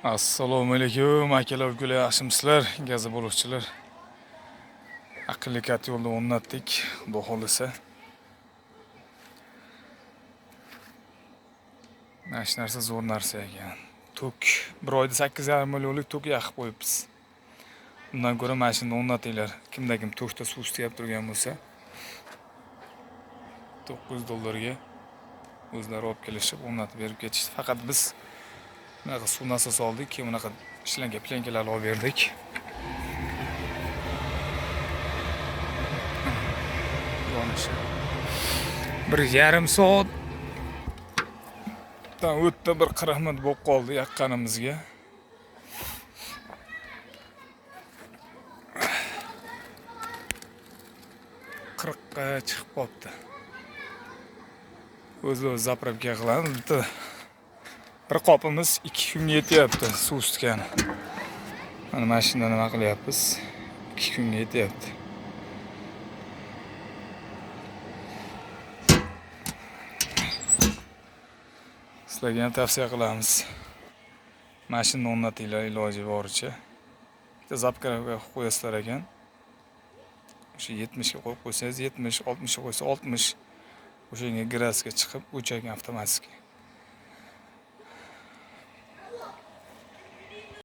Assalomu alaykum akalar, ukalar, yaxshimisizlar? Gazi bo'luvchilar. Aqlli kat yo'lda o'rnatdik, xudo xolisa. Mana shu narsa zo'r narsa ekan. Tok 1 oyda 8,5 millionlik tok yaqib qo'yibmiz. Undan ko'ra mana shuni o'rnatinglar. Kimda kim tokda suv istayib turgan bo'lsa, $9 o'zlari olib kelishib, o'rnatib berib ketishdi. Faqat biz bunaqa suv nasos oldik, keyin bunaqa ishlangan plenkalar olib berdik. Yonishi 1,5 soatdan o'tdi, bir 40 minut bo'lib qoldi yaqqanimizga. Qirqqa chiqib qoldi. O'z-o'zi zapravka qilamiz. Bir qopimiz 2 kunga yetyapti suv isitgani. Mana mashinada nima qilyapmiz? 2 kunga yetyapti. Sizlarga ham tavsiya qilamiz. Mashinani o'rnatinglar iloji boricha. Bitta zapkaga qo'yasizlar ekan. O'sha 70 ga qo'yib qo'ysangiz 70, 60 ga qo'ysa 60. O'shanga grasga chiqib o'chaygan avtomatik.